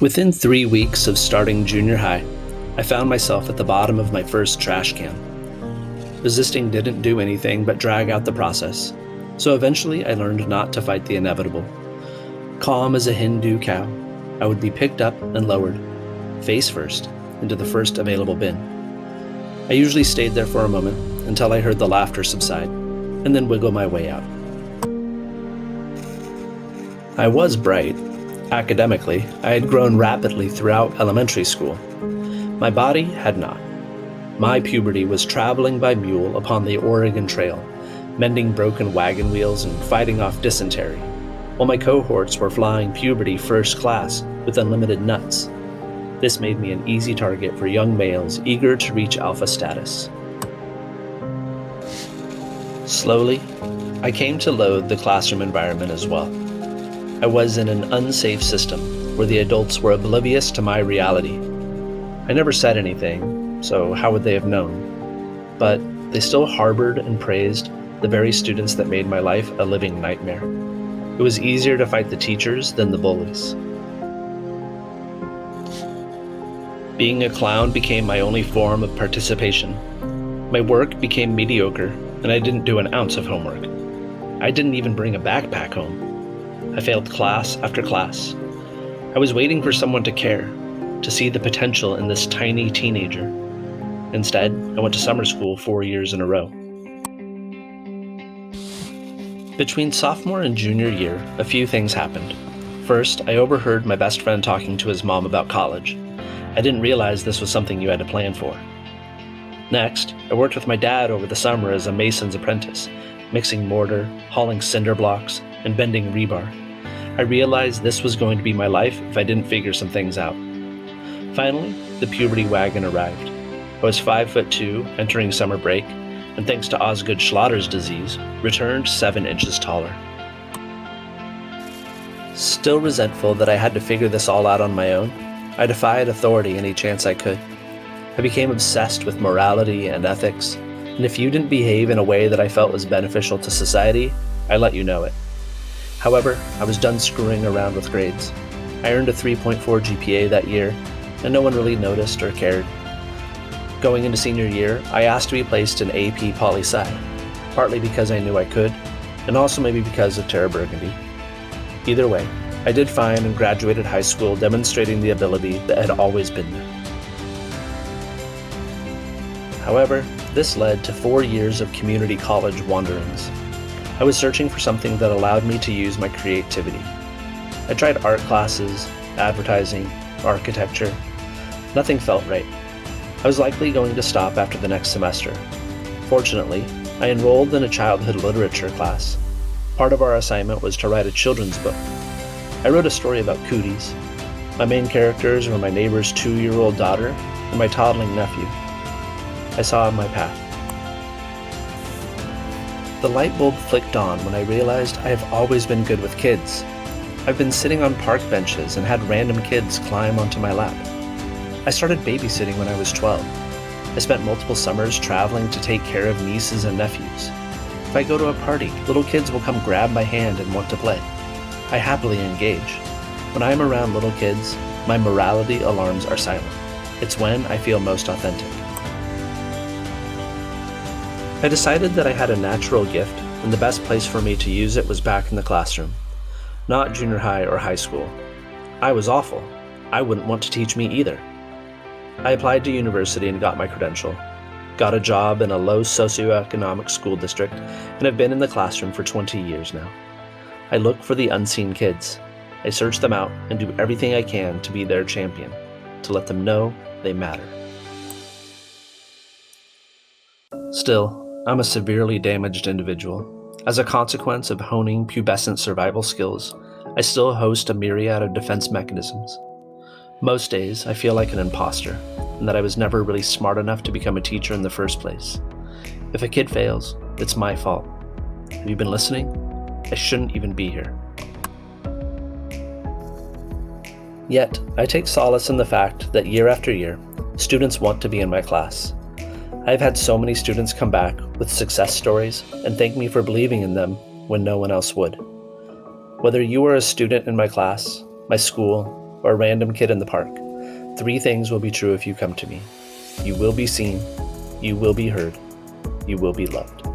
Within 3 weeks of starting junior high, I found myself at the bottom of my first trash can. Resisting didn't do anything but drag out the process, so eventually I learned not to fight the inevitable. Calm as a Hindu cow, I would be picked up and lowered, face first, into the first available bin. I usually stayed there for a moment until I heard the laughter subside, and then wiggle my way out. I was bright. Academically, I had grown rapidly throughout elementary school. My body had not. My puberty was traveling by mule upon the Oregon Trail, mending broken wagon wheels and fighting off dysentery, while my cohorts were flying puberty first class with unlimited nuts. This made me an easy target for young males eager to reach alpha status. Slowly, I came to loathe the classroom environment as well. I was in an unsafe system where the adults were oblivious to my reality. I never said anything, so how would they have known? But they still harbored and praised the very students that made my life a living nightmare. It was easier to fight the teachers than the bullies. Being a clown became my only form of participation. My work became mediocre, and I didn't do an ounce of homework. I didn't even bring a backpack home. I failed class after class. I was waiting for someone to care, to see the potential in this tiny teenager. Instead, I went to summer school 4 years in a row. Between sophomore and junior year, a few things happened. First, I overheard my best friend talking to his mom about college. I didn't realize this was something you had to plan for. Next, I worked with my dad over the summer as a mason's apprentice, mixing mortar, hauling cinder blocks, and bending rebar. I realized this was going to be my life if I didn't figure some things out. Finally, the puberty wagon arrived. I was 5'2", entering summer break, and thanks to Osgood Schlatters disease, returned 7 inches taller. Still resentful that I had to figure this all out on my own, I defied authority any chance I could. I became obsessed with morality and ethics, and if you didn't behave in a way that I felt was beneficial to society, I let you know it. However, I was done screwing around with grades. I earned a 3.4 GPA that year, and no one really noticed or cared. Going into senior year, I asked to be placed in AP Poli-Sci, partly because I knew I could, and also maybe because of Tara Burgundy. Either way, I did fine and graduated high school demonstrating the ability that had always been there. However, this led to 4 years of community college wanderings. I was searching for something that allowed me to use my creativity. I tried art classes, advertising, architecture. Nothing felt right. I was likely going to stop after the next semester. Fortunately, I enrolled in a childhood literature class. Part of our assignment was to write a children's book. I wrote a story about cooties. My main characters were my neighbor's 2-year-old daughter and my toddling nephew. I saw my path. The light bulb flicked on when I realized I have always been good with kids. I've been sitting on park benches and had random kids climb onto my lap. I started babysitting when I was 12. I spent multiple summers traveling to take care of nieces and nephews. If I go to a party, little kids will come grab my hand and want to play. I happily engage. When I am around little kids, my morality alarms are silent. It's when I feel most authentic. I decided that I had a natural gift, and the best place for me to use it was back in the classroom, not junior high or high school. I was awful. I wouldn't want to teach me either. I applied to university and got my credential, got a job in a low socioeconomic school district, and have been in the classroom for 20 years now. I look for the unseen kids. I search them out and do everything I can to be their champion, to let them know they matter. Still, I'm a severely damaged individual. As a consequence of honing pubescent survival skills, I still host a myriad of defense mechanisms. Most days, I feel like an imposter, and that I was never really smart enough to become a teacher in the first place. If a kid fails, it's my fault. Have you been listening? I shouldn't even be here. Yet, I take solace in the fact that year after year, students want to be in my class. I've had so many students come back with success stories and thank me for believing in them, when no one else would. Whether you are a student in my class, my school, or a random kid in the park. 3 things will be true if you come to me. You will be seen, you will be heard, you will be loved.